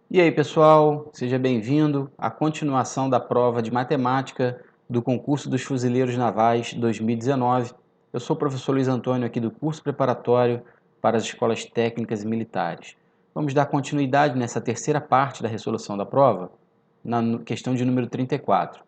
E aí, pessoal, seja bem-vindo à continuação da prova de matemática do concurso dos Fuzileiros Navais 2019. Eu sou o professor Luiz Antônio aqui do curso preparatório para as escolas técnicas e militares. Vamos dar continuidade nessa terceira parte da resolução da prova, na questão de número 34.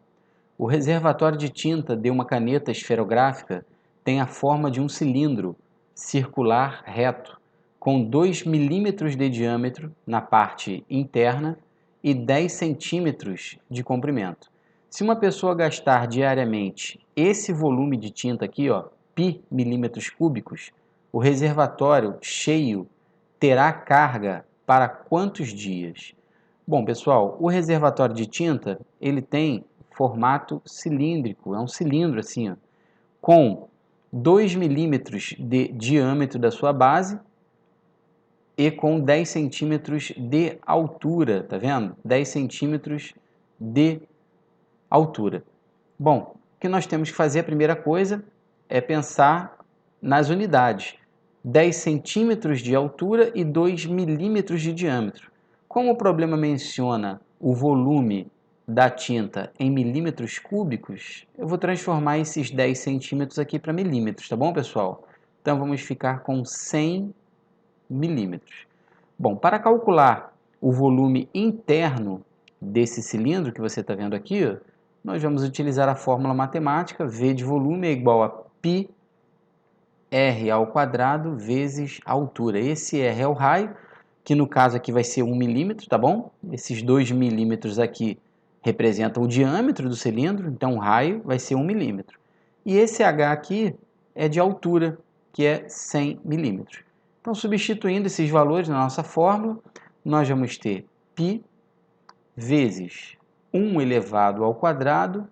O reservatório de tinta de uma caneta esferográfica tem a forma de um cilindro circular reto, com 2 milímetros de diâmetro na parte interna e 10 centímetros de comprimento. Se uma pessoa gastar diariamente esse volume de tinta aqui, ó, π milímetros cúbicos, o reservatório cheio terá carga para quantos dias? Bom, pessoal, o reservatório de tinta, ele tem formato cilíndrico, é um cilindro assim, ó, com 2 milímetros de diâmetro da sua base e com 10 centímetros de altura, tá vendo? 10 centímetros de altura. Bom, o que nós temos que fazer, a primeira coisa, é pensar nas unidades. 10 centímetros de altura e 2 milímetros de diâmetro. Como o problema menciona o volume da tinta em milímetros cúbicos, eu vou transformar esses 10 centímetros aqui para milímetros, tá bom, pessoal? Então, vamos ficar com 100 milímetros. Bom, para calcular o volume interno desse cilindro que você está vendo aqui, nós vamos utilizar a fórmula matemática. V de volume é igual a π r ao quadrado vezes a altura. Esse r é o raio, que no caso aqui vai ser 1 milímetro, tá bom? Esses 2 milímetros aqui representam o diâmetro do cilindro, então o raio vai ser 1 milímetro. E esse h aqui é de altura, que é 100 milímetros. Então, substituindo esses valores na nossa fórmula, nós vamos ter π vezes 1 elevado ao quadrado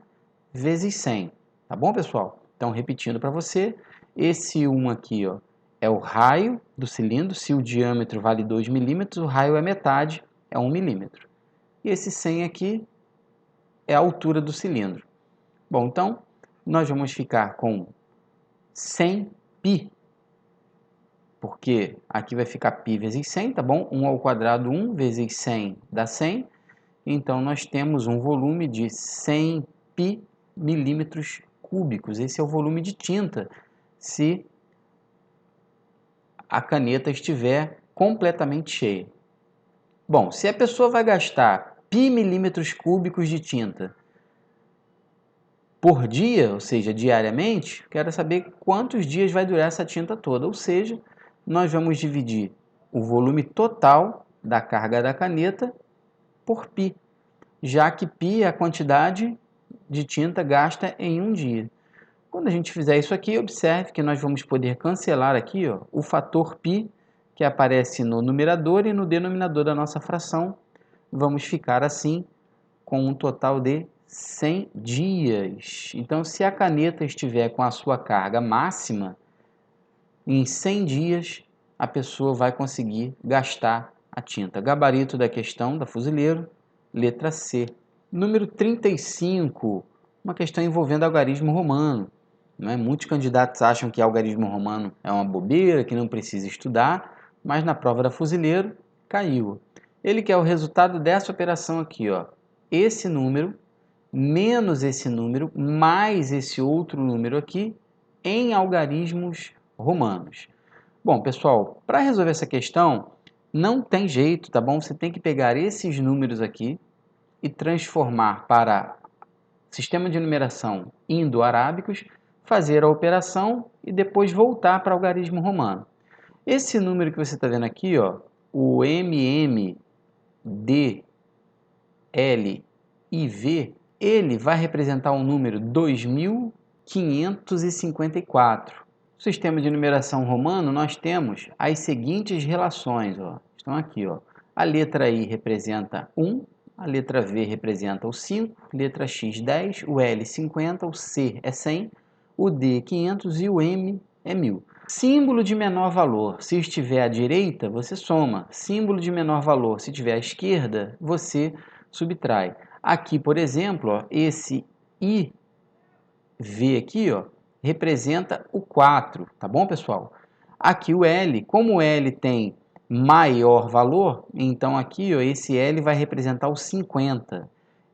vezes 100. Tá bom, pessoal? Então, repetindo para você, esse 1 aqui, ó, é o raio do cilindro. Se o diâmetro vale 2 milímetros, o raio é metade, é 1 milímetro. E esse 100 aqui é a altura do cilindro. Bom, então, nós vamos ficar com 100π, porque aqui vai ficar π vezes 100, tá bom? 1 ao quadrado, 1 vezes 100 dá 100. Então, nós temos um volume de 100π milímetros cúbicos. Esse é o volume de tinta, se a caneta estiver completamente cheia. Bom, se a pessoa vai gastar π milímetros cúbicos de tinta por dia, ou seja, diariamente, quero saber quantos dias vai durar essa tinta toda. Ou seja, nós vamos dividir o volume total da carga da caneta por π, já que π é a quantidade de tinta gasta em um dia. Quando a gente fizer isso aqui, observe que nós vamos poder cancelar aqui, ó, o fator π, que aparece no numerador e no denominador da nossa fração. Vamos ficar assim com um total de 100 dias. Então, se a caneta estiver com a sua carga máxima, em 100 dias a pessoa vai conseguir gastar a tinta. Gabarito da questão da Fuzileiro, letra C. Número 35, uma questão envolvendo algarismo romano. Muitos candidatos acham que algarismo romano é uma bobeira, que não precisa estudar, mas na prova da Fuzileiro caiu. Ele quer o resultado dessa operação aqui, ó. Esse número menos esse número mais esse outro número aqui em algarismos romanos. Bom, pessoal, para resolver essa questão, não tem jeito, tá bom? Você tem que pegar esses números aqui e transformar para sistema de numeração indo-arábicos, fazer a operação e depois voltar para o algarismo romano. Esse número que você está vendo aqui, ó, o MM, D, L e V, ele vai representar o número 2554. No sistema de numeração romano, nós temos as seguintes relações, ó, estão aqui, ó. A letra I representa 1, a letra V representa o 5, letra X 10, o L 50, o C é 100, o D 500 e o M é 1000. Símbolo de menor valor, se estiver à direita, você soma. Símbolo de menor valor, se estiver à esquerda, você subtrai. Aqui, por exemplo, ó, esse IV aqui, ó, representa o 4, tá bom, pessoal? Aqui o L, como o L tem maior valor, então aqui, ó, esse L vai representar o 50.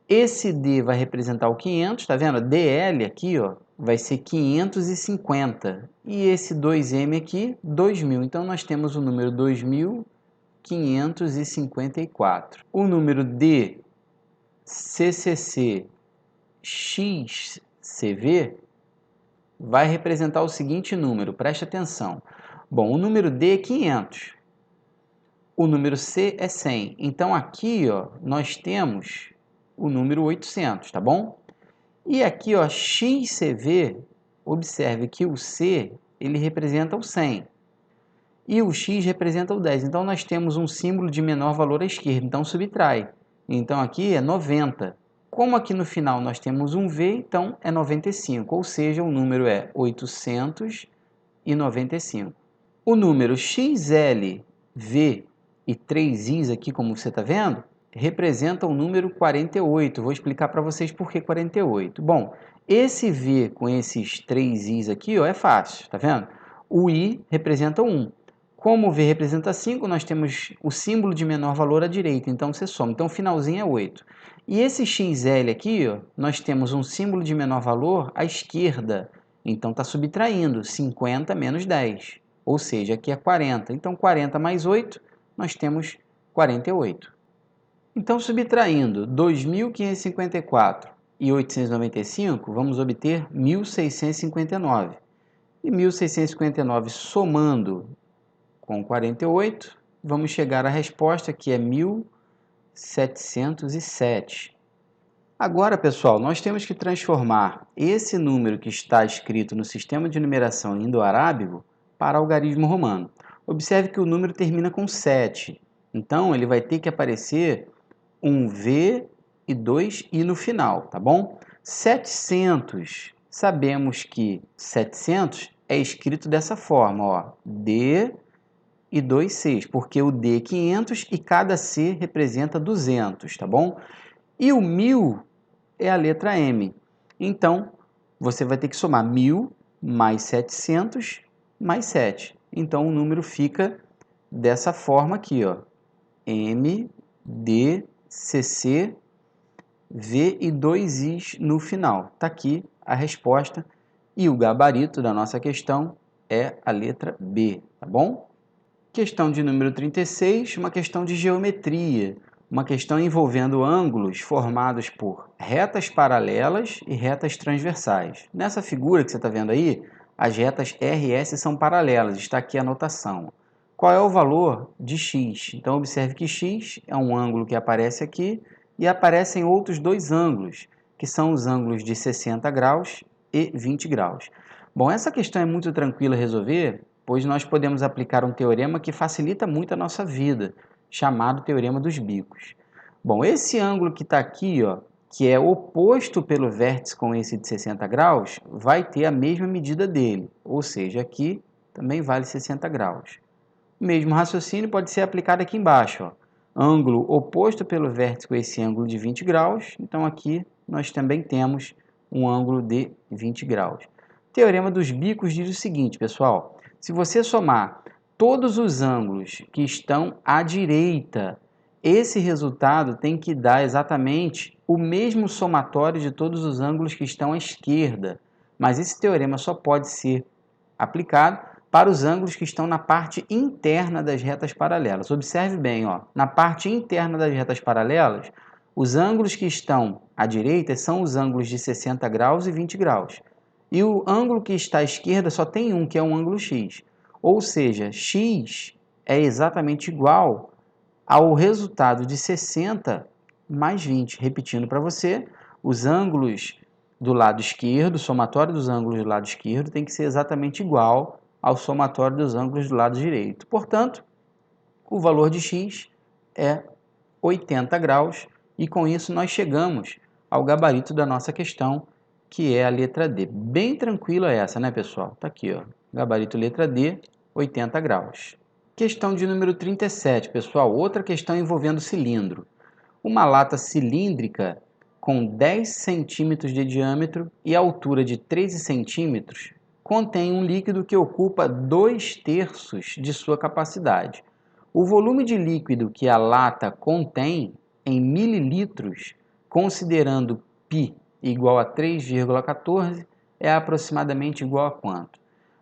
Esse D vai representar o 500, tá vendo? DL aqui, ó, vai ser 550. E esse 2M aqui, 2000. Então, nós temos o número 2554. O número D, CCC, XCV vai representar o seguinte número, preste atenção. Bom, o número D é 500. O número C é 100. Então, aqui, ó, nós temos o número 800, tá bom? E aqui, ó, XCV, observe que o C, ele representa o 100. E o X representa o 10. Então, nós temos um símbolo de menor valor à esquerda. Então, subtrai. Então, aqui é 90. Como aqui no final nós temos um V, então é 95. Ou seja, o número é 895. O número XLV e 3 Is aqui, como você está vendo, representa o número 48. Vou explicar para vocês por que 48. Bom, esse V com esses 3 Is aqui, ó, é fácil, tá vendo? O I representa 1. Como o V representa 5, nós temos o símbolo de menor valor à direita, então você soma. Então, o finalzinho é 8. E esse XL aqui, ó, nós temos um símbolo de menor valor à esquerda, então está subtraindo 50 menos 10. Ou seja, aqui é 40. Então, 40 mais 8, nós temos 48. Então, subtraindo 2.554 e 895, vamos obter 1.659. E 1.659 somando com 48, vamos chegar à resposta que é 1.707. Agora, pessoal, nós temos que transformar esse número que está escrito no sistema de numeração indo-arábigo para algarismo romano. Observe que o número termina com 7. Então, ele vai ter que aparecer um V e 2 I no final, tá bom? 700, sabemos que 700 é escrito dessa forma, ó, D e 2 Cs, porque o D é 500 e cada C representa 200, tá bom? E o 1000 é a letra M. Então, você vai ter que somar 1000 mais 700 mais 7. Então, o número fica dessa forma aqui, ó. M, D, CC, V e 2 Is no final. Está aqui a resposta. E o gabarito da nossa questão é a letra B, tá bom? Questão de número 36, uma questão de geometria. Uma questão envolvendo ângulos formados por retas paralelas e retas transversais. Nessa figura que você está vendo aí, as retas R e S são paralelas, está aqui a notação. Qual é o valor de x? Então, observe que x é um ângulo que aparece aqui e aparecem outros dois ângulos, que são os ângulos de 60 graus e 20 graus. Bom, essa questão é muito tranquila a resolver, pois nós podemos aplicar um teorema que facilita muito a nossa vida, chamado Teorema dos Bicos. Bom, esse ângulo que está aqui, ó, que é oposto pelo vértice com esse de 60 graus, vai ter a mesma medida dele, ou seja, aqui também vale 60 graus. O mesmo raciocínio pode ser aplicado aqui embaixo, ó. Ângulo oposto pelo vértice com esse ângulo de 20 graus, então aqui nós também temos um ângulo de 20 graus. O Teorema dos Bicos diz o seguinte, pessoal, se você somar todos os ângulos que estão à direita, esse resultado tem que dar exatamente o mesmo somatório de todos os ângulos que estão à esquerda. Mas esse teorema só pode ser aplicado para os ângulos que estão na parte interna das retas paralelas. Observe bem, ó, na parte interna das retas paralelas, os ângulos que estão à direita são os ângulos de 60 graus e 20 graus. E o ângulo que está à esquerda só tem um, que é um ângulo x. Ou seja, x é exatamente igual ao resultado de 60 mais 20. Repetindo para você, os ângulos do lado esquerdo, o somatório dos ângulos do lado esquerdo tem que ser exatamente igual ao somatório dos ângulos do lado direito. Portanto, o valor de x é 80 graus e com isso nós chegamos ao gabarito da nossa questão, que é a letra D. Bem tranquila essa, né, pessoal? Tá aqui, ó. Gabarito letra D, 80 graus. Questão de número 37, pessoal. Outra questão envolvendo cilindro. Uma lata cilíndrica com 10 centímetros de diâmetro e altura de 13 centímetros contém um líquido que ocupa 2/3 de sua capacidade. O volume de líquido que a lata contém em mililitros, considerando π igual a 3,14, é aproximadamente igual a quanto?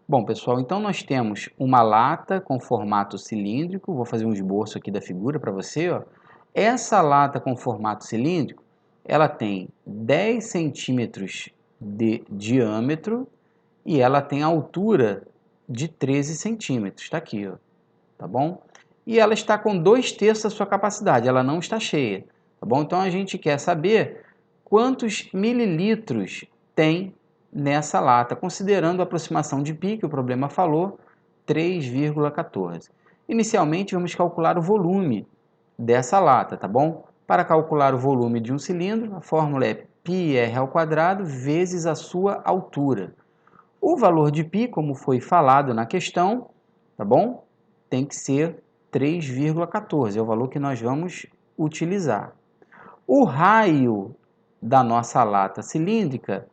Bom, pessoal, então nós temos uma lata com formato cilíndrico. Vou fazer um esboço aqui da figura para você. Ó. Essa lata com formato cilíndrico, ela tem 10 centímetros de diâmetro e ela tem altura de 13 centímetros. Está aqui, ó, tá bom? E ela está com 2/3 da sua capacidade, ela não está cheia, tá bom? Então a gente quer saber quantos mililitros tem nessa lata, considerando a aproximação de π, que o problema falou, 3,14. Inicialmente vamos calcular o volume dessa lata, tá bom? Para calcular o volume de um cilindro, a fórmula é πr² vezes a sua altura. O valor de π, como foi falado na questão, tá bom? Tem que ser 3,14, é o valor que nós vamos utilizar. O raio da nossa lata cilíndrica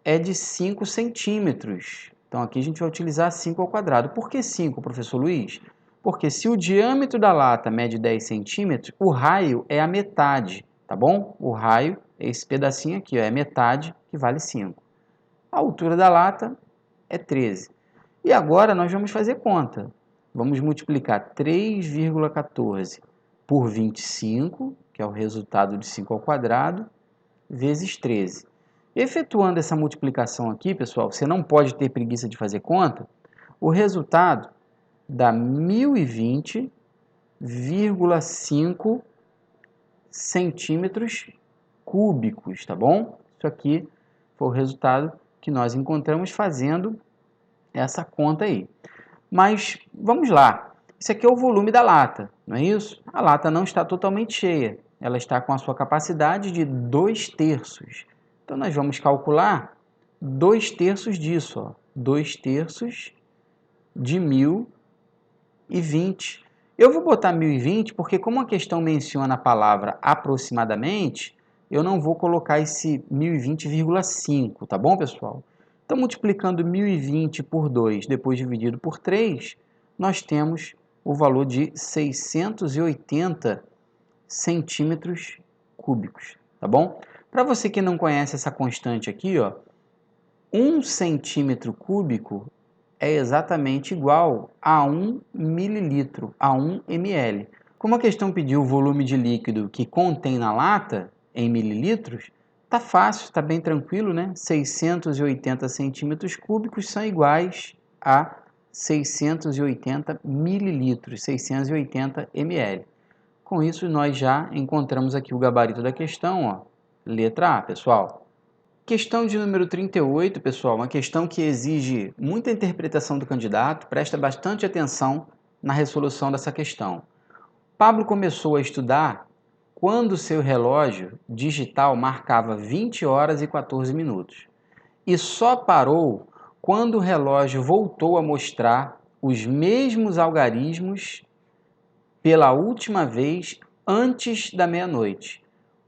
é de 5 centímetros. Então aqui a gente vai utilizar 5². Por que 5, professor Luiz? Porque se o diâmetro da lata mede 10 centímetros, o raio é a metade, tá bom? O raio é esse pedacinho aqui, ó, é metade, que vale 5. A altura da lata é 13. E agora nós vamos fazer conta. Vamos multiplicar 3,14 por 25, que é o resultado de 5², vezes 13. Efetuando essa multiplicação aqui, pessoal, você não pode ter preguiça de fazer conta, o resultado dá 1020,5 centímetros cúbicos, tá bom? Isso aqui foi o resultado que nós encontramos fazendo essa conta aí. Mas vamos lá, isso aqui é o volume da lata, não é isso? A lata não está totalmente cheia, ela está com a sua capacidade de 2/3. Então nós vamos calcular 2/3 disso, ó, 2/3 de 1020. Eu vou botar 1020 porque como a questão menciona a palavra aproximadamente, eu não vou colocar esse 1020,5, tá bom, pessoal? Então, multiplicando 1020 por 2, depois dividido por 3, nós temos o valor de 680 centímetros cúbicos, tá bom? Para você que não conhece essa constante aqui, ó, 1 centímetro cúbico é exatamente igual a 1 mililitro, a 1 ml. Como a questão pediu o volume de líquido que contém na lata, em mililitros, tá fácil, tá bem tranquilo, né? 680 centímetros cúbicos são iguais a 680 mililitros, 680 ml. Com isso, nós já encontramos aqui o gabarito da questão, ó, letra A, pessoal. Questão de número 38, pessoal, uma questão que exige muita interpretação do candidato, presta bastante atenção na resolução dessa questão. Pablo começou a estudar quando seu relógio digital marcava 20 horas e 14 minutos. E só parou quando o relógio voltou a mostrar os mesmos algarismos pela última vez antes da meia-noite.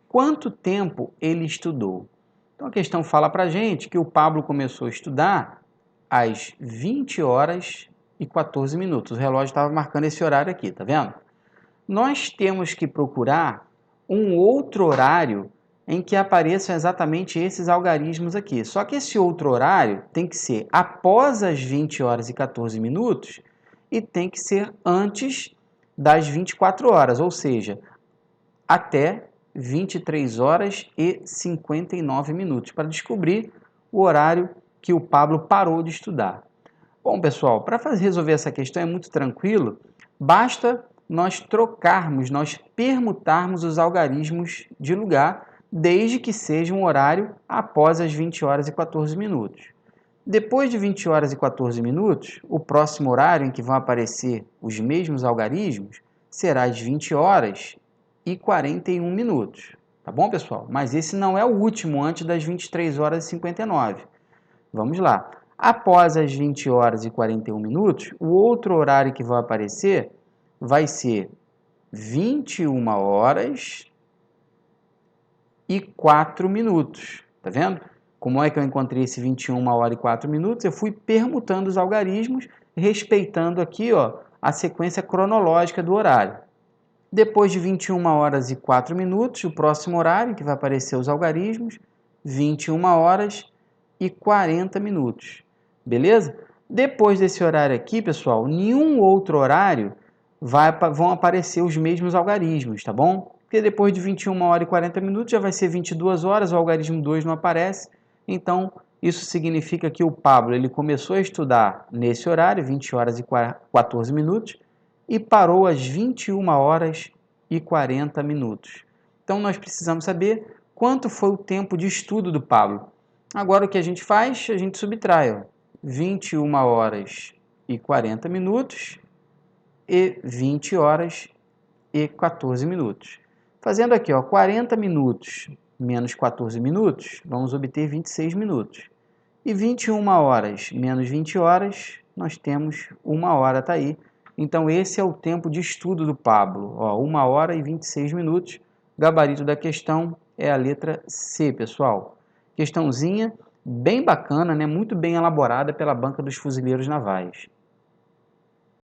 Quanto tempo ele estudou? Então a questão fala para a gente que o Pablo começou a estudar às 20 horas e 14 minutos. O relógio estava marcando esse horário aqui, tá vendo? Nós temos que procurar um outro horário em que apareçam exatamente esses algarismos aqui. Só que esse outro horário tem que ser após as 20 horas e 14 minutos e tem que ser antes das 24 horas, ou seja, até 23 horas e 59 minutos, para descobrir o horário que o Pablo parou de estudar. Bom, pessoal, para resolver essa questão é muito tranquilo, basta nós trocarmos, nós permutarmos os algarismos de lugar, desde que seja um horário após as 20 horas e 14 minutos. Depois de 20 horas e 14 minutos, o próximo horário em que vão aparecer os mesmos algarismos será às 20 horas e 41 minutos. Tá bom, pessoal? Mas esse não é o último antes das 23 horas e 59. Vamos lá. Após as 20 horas e 41 minutos, o outro horário que vai aparecer vai ser 21 horas e 4 minutos. Tá vendo? Como é que eu encontrei esse 21 horas e 4 minutos? Eu fui permutando os algarismos, respeitando aqui, ó, a sequência cronológica do horário. Depois de 21 horas e 4 minutos, o próximo horário que vai aparecer os algarismos, 21 horas e 40 minutos. Beleza? Depois desse horário aqui, pessoal, nenhum outro horário vão aparecer os mesmos algarismos, tá bom? Porque depois de 21 horas e 40 minutos já vai ser 22 horas, o algarismo 2 não aparece. Então, isso significa que o Pablo ele começou a estudar nesse horário, 20 horas e 14 minutos, e parou às 21 horas e 40 minutos. Então, nós precisamos saber quanto foi o tempo de estudo do Pablo. Agora, o que a gente faz? A gente subtrai, ó, 21 horas e 40 minutos e 20 horas e 14 minutos. Fazendo aqui, ó, 40 minutos menos 14 minutos, vamos obter 26 minutos. E 21 horas menos 20 horas, nós temos 1 hora, está aí. Então, esse é o tempo de estudo do Pablo. Ó, 1 hora e 26 minutos. Gabarito da questão é a letra C, pessoal. Questãozinha bem bacana, né? Muito bem elaborada pela Banca dos Fuzileiros Navais.